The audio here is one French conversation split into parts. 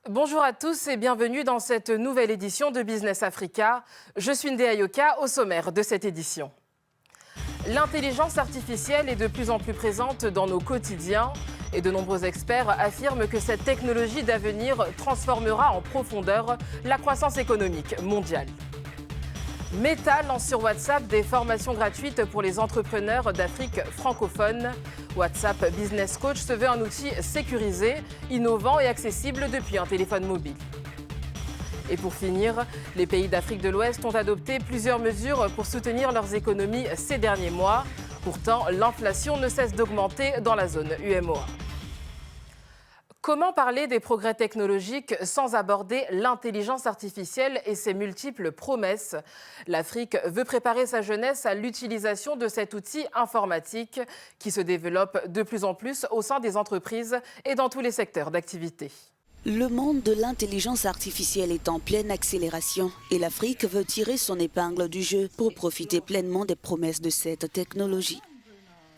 Bonjour à tous et bienvenue dans cette nouvelle édition de Business Africa. Je suis Ndéa Yoka, au sommaire de cette édition. L'intelligence artificielle est de plus en plus présente dans nos quotidiens et de nombreux experts affirment que cette technologie d'avenir transformera en profondeur la croissance économique mondiale. Meta lance sur WhatsApp des formations gratuites pour les entrepreneurs d'Afrique francophone. WhatsApp Business Coach se veut un outil sécurisé, innovant et accessible depuis un téléphone mobile. Et pour finir, les pays d'Afrique de l'Ouest ont adopté plusieurs mesures pour soutenir leurs économies ces derniers mois. Pourtant, l'inflation ne cesse d'augmenter dans la zone UEMOA. Comment parler des progrès technologiques sans aborder l'intelligence artificielle et ses multiples promesses? L'Afrique veut préparer sa jeunesse à l'utilisation de cet outil informatique qui se développe de plus en plus au sein des entreprises et dans tous les secteurs d'activité. Le monde de l'intelligence artificielle est en pleine accélération et l'Afrique veut tirer son épingle du jeu pour profiter pleinement des promesses de cette technologie.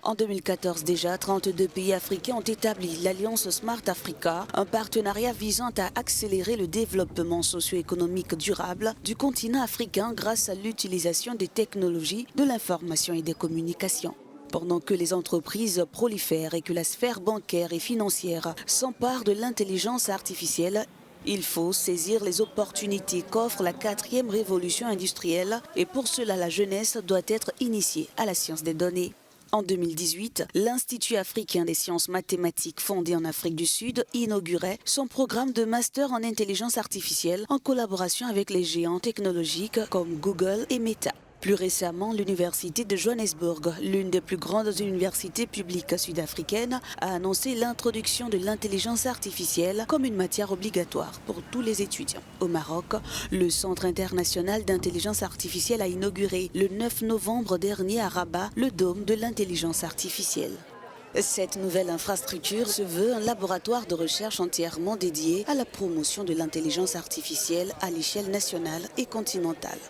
En 2014 déjà, 32 pays africains ont établi l'Alliance Smart Africa, un partenariat visant à accélérer le développement socio-économique durable du continent africain grâce à l'utilisation des technologies de l'information et des communications. Pendant que les entreprises prolifèrent et que la sphère bancaire et financière s'empare de l'intelligence artificielle, il faut saisir les opportunités qu'offre la 4e révolution industrielle et pour cela la jeunesse doit être initiée à la science des données. En 2018, l'Institut africain des sciences mathématiques fondé en Afrique du Sud inaugurait son programme de master en intelligence artificielle en collaboration avec les géants technologiques comme Google et Meta. Plus récemment, l'Université de Johannesburg, l'une des plus grandes universités publiques sud-africaines, a annoncé l'introduction de l'intelligence artificielle comme une matière obligatoire pour tous les étudiants. Au Maroc, le Centre international d'intelligence artificielle a inauguré le 9 novembre dernier à Rabat le dôme de l'intelligence artificielle. Cette nouvelle infrastructure se veut un laboratoire de recherche entièrement dédié à la promotion de l'intelligence artificielle à l'échelle nationale et continentale.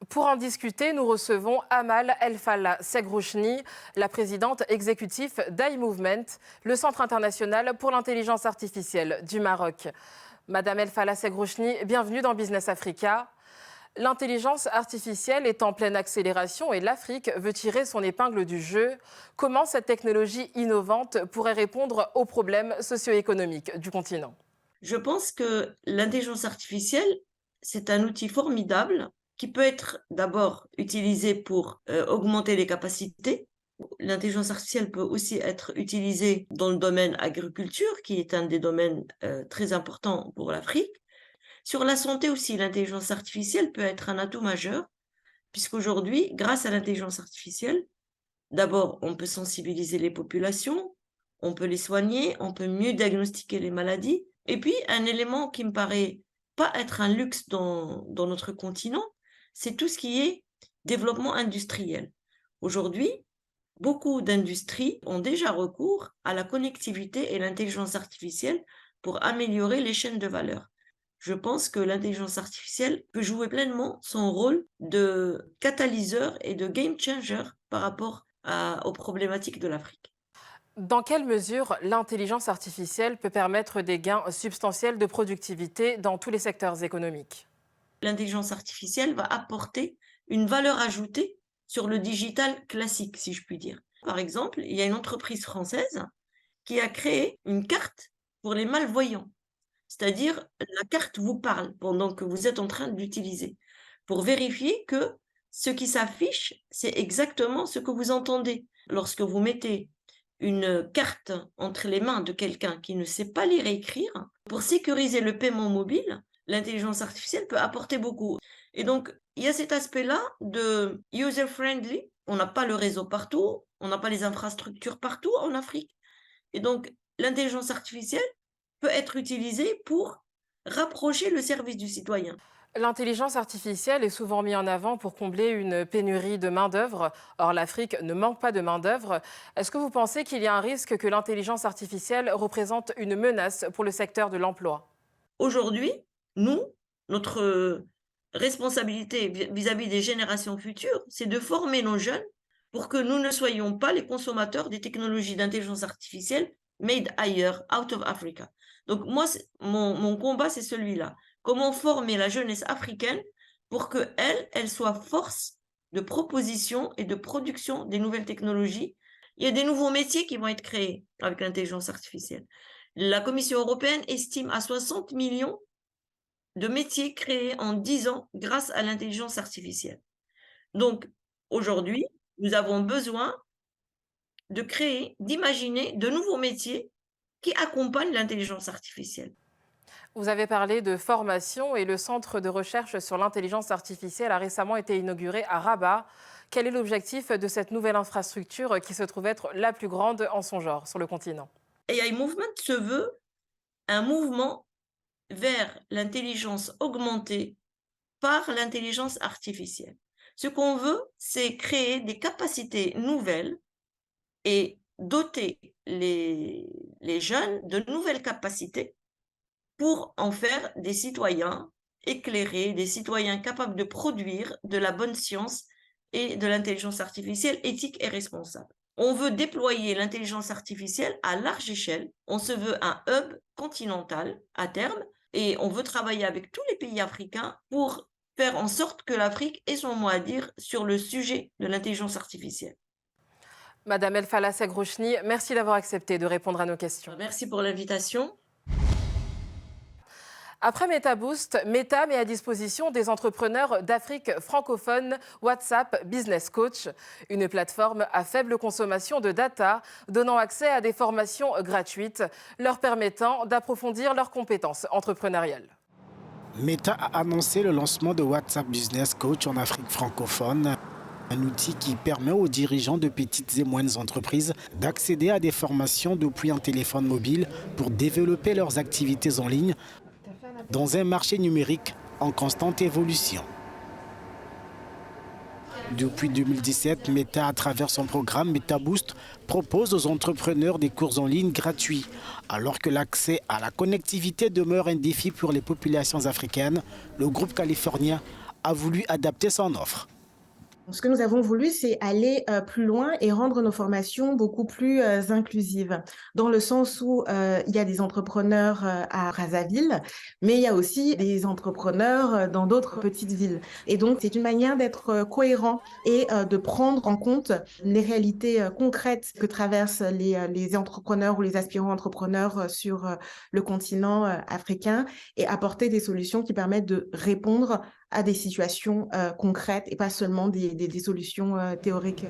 Pour en discuter, nous recevons Amal El Fallah Seghrouchni, la présidente exécutive d'iMovement, le Centre international pour l'intelligence artificielle du Maroc. Madame El Fallah Seghrouchni, bienvenue dans Business Africa. L'intelligence artificielle est en pleine accélération et l'Afrique veut tirer son épingle du jeu. Comment cette technologie innovante pourrait répondre aux problèmes socio-économiques du continent? Je pense que l'intelligence artificielle, c'est un outil formidable qui peut être d'abord utilisé pour augmenter les capacités. L'intelligence artificielle peut aussi être utilisée dans le domaine agriculture, qui est un des domaines très importants pour l'Afrique. Sur la santé aussi, l'intelligence artificielle peut être un atout majeur, puisqu'aujourd'hui, grâce à l'intelligence artificielle, d'abord, on peut sensibiliser les populations, on peut les soigner, on peut mieux diagnostiquer les maladies. Et puis, un élément qui me paraît pas être un luxe dans notre continent, c'est tout ce qui est développement industriel. Aujourd'hui, beaucoup d'industries ont déjà recours à la connectivité et l'intelligence artificielle pour améliorer les chaînes de valeur. Je pense que l'intelligence artificielle peut jouer pleinement son rôle de catalyseur et de game changer par rapport aux problématiques de l'Afrique. Dans quelle mesure l'intelligence artificielle peut permettre des gains substantiels de productivité dans tous les secteurs économiques? L'intelligence artificielle va apporter une valeur ajoutée sur le digital classique, si je puis dire. Par exemple, il y a une entreprise française qui a créé une carte pour les malvoyants. C'est-à-dire, la carte vous parle pendant que vous êtes en train de l'utiliser pour vérifier que ce qui s'affiche, c'est exactement ce que vous entendez. Lorsque vous mettez une carte entre les mains de quelqu'un qui ne sait pas lire et écrire, pour sécuriser le paiement mobile, l'intelligence artificielle peut apporter beaucoup. Et donc, il y a cet aspect-là de user-friendly. On n'a pas le réseau partout, on n'a pas les infrastructures partout en Afrique. Et donc, l'intelligence artificielle peut être utilisée pour rapprocher le service du citoyen. L'intelligence artificielle est souvent mise en avant pour combler une pénurie de main-d'œuvre. Or, l'Afrique ne manque pas de main-d'œuvre. Est-ce que vous pensez qu'il y a un risque que l'intelligence artificielle représente une menace pour le secteur de l'emploi? Aujourd'hui, nous, notre responsabilité vis-à-vis des générations futures, c'est de former nos jeunes pour que nous ne soyons pas les consommateurs des technologies d'intelligence artificielle made ailleurs, out of Africa. Donc moi, mon combat, c'est celui-là. Comment former la jeunesse africaine pour qu'elle soit force de proposition et de production des nouvelles technologies. Il y a des nouveaux métiers qui vont être créés avec l'intelligence artificielle. La Commission européenne estime à 60 millions de métiers créés en 10 ans grâce à l'intelligence artificielle. Donc, aujourd'hui, nous avons besoin de créer, d'imaginer de nouveaux métiers qui accompagnent l'intelligence artificielle. Vous avez parlé de formation et le Centre de recherche sur l'intelligence artificielle a récemment été inauguré à Rabat. Quel est l'objectif de cette nouvelle infrastructure qui se trouve être la plus grande en son genre sur le continent? AI Movement se veut un mouvement vers l'intelligence augmentée par l'intelligence artificielle. Ce qu'on veut, c'est créer des capacités nouvelles et doter les jeunes de nouvelles capacités pour en faire des citoyens éclairés, des citoyens capables de produire de la bonne science et de l'intelligence artificielle éthique et responsable. On veut déployer l'intelligence artificielle à large échelle. On se veut un hub continental à terme et on veut travailler avec tous les pays africains pour faire en sorte que l'Afrique ait son mot à dire sur le sujet de l'intelligence artificielle. Madame El Fallah Seghrouchni, merci d'avoir accepté de répondre à nos questions. Merci pour l'invitation. Après MetaBoost, Meta met à disposition des entrepreneurs d'Afrique francophone WhatsApp Business Coach, une plateforme à faible consommation de data, donnant accès à des formations gratuites, leur permettant d'approfondir leurs compétences entrepreneuriales. Meta a annoncé le lancement de WhatsApp Business Coach en Afrique francophone, un outil qui permet aux dirigeants de petites et moyennes entreprises d'accéder à des formations depuis un téléphone mobile pour développer leurs activités en ligne dans un marché numérique en constante évolution. Depuis 2017, Meta, à travers son programme MetaBoost, propose aux entrepreneurs des cours en ligne gratuits. Alors que l'accès à la connectivité demeure un défi pour les populations africaines, le groupe californien a voulu adapter son offre. Ce que nous avons voulu, c'est aller plus loin et rendre nos formations beaucoup plus inclusives, dans le sens où il y a des entrepreneurs à Brazzaville, mais il y a aussi des entrepreneurs dans d'autres petites villes. Et donc, c'est une manière d'être cohérent et de prendre en compte les réalités concrètes que traversent les entrepreneurs ou les aspirants entrepreneurs sur le continent africain et apporter des solutions qui permettent de répondre à des situations concrètes et pas seulement des solutions théoriques.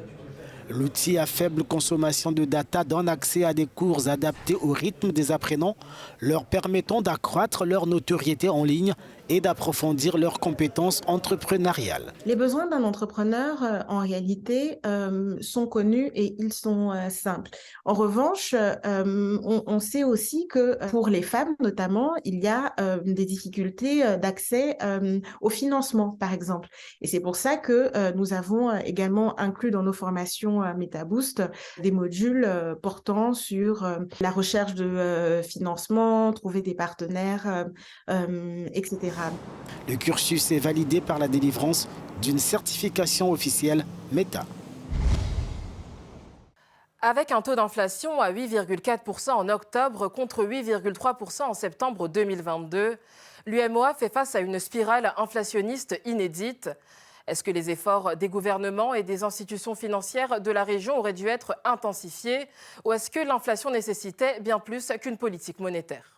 L'outil à faible consommation de data donne accès à des cours adaptés au rythme des apprenants, leur permettant d'accroître leur notoriété en ligne et d'approfondir leurs compétences entrepreneuriales. Les besoins d'un entrepreneur, en réalité, sont connus et ils sont simples. En revanche, on sait aussi que pour les femmes, notamment, il y a des difficultés d'accès au financement, par exemple. Et c'est pour ça que nous avons également inclus dans nos formations MetaBoost des modules portant sur la recherche de financement, trouver des partenaires, etc. Le cursus est validé par la délivrance d'une certification officielle Meta. Avec un taux d'inflation à 8,4% en octobre contre 8,3% en septembre 2022, l'UEMOA fait face à une spirale inflationniste inédite. Est-ce que les efforts des gouvernements et des institutions financières de la région auraient dû être intensifiés ou est-ce que l'inflation nécessitait bien plus qu'une politique monétaire ?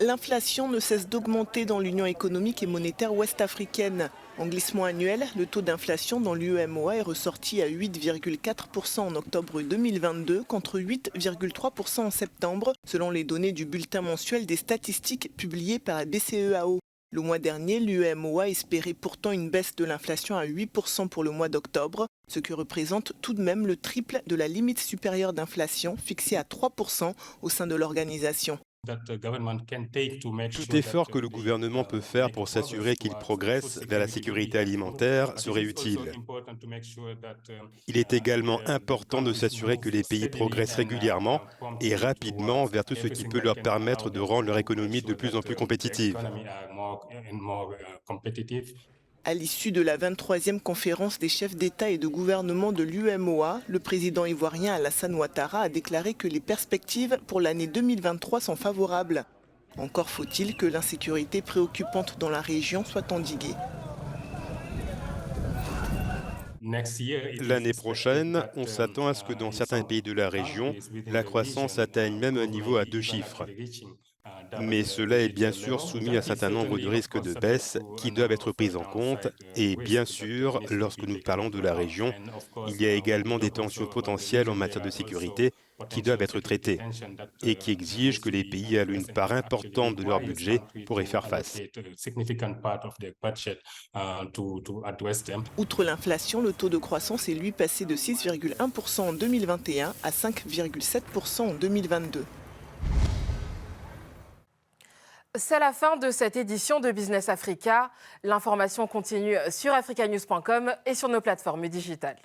L'inflation ne cesse d'augmenter dans l'Union économique et monétaire ouest-africaine. En glissement annuel, le taux d'inflation dans l'UEMOA est ressorti à 8,4% en octobre 2022 contre 8,3% en septembre, selon les données du bulletin mensuel des statistiques publié par la BCEAO. Le mois dernier, l'UEMOA espérait pourtant une baisse de l'inflation à 8% pour le mois d'octobre, ce qui représente tout de même le triple de la limite supérieure d'inflation fixée à 3% au sein de l'organisation. Tout effort que le gouvernement peut faire pour s'assurer qu'il progresse vers la sécurité alimentaire serait utile. Il est également important de s'assurer que les pays progressent régulièrement et rapidement vers tout ce qui peut leur permettre de rendre leur économie de plus en plus compétitive. À l'issue de la 23e conférence des chefs d'État et de gouvernement de l'UEMOA, le président ivoirien Alassane Ouattara a déclaré que les perspectives pour l'année 2023 sont favorables. Encore faut-il que l'insécurité préoccupante dans la région soit endiguée. L'année prochaine, on s'attend à ce que dans certains pays de la région, la croissance atteigne même un niveau à 2 chiffres. Mais cela est bien sûr soumis à un certain nombre de risques de baisse qui doivent être pris en compte. Et bien sûr, lorsque nous parlons de la région, il y a également des tensions potentielles en matière de sécurité qui doivent être traitées et qui exigent que les pays allouent une part importante de leur budget pour y faire face. Outre l'inflation, le taux de croissance est lui passé de 6,1% en 2021 à 5,7% en 2022. C'est la fin de cette édition de Business Africa. L'information continue sur africanews.com et sur nos plateformes digitales.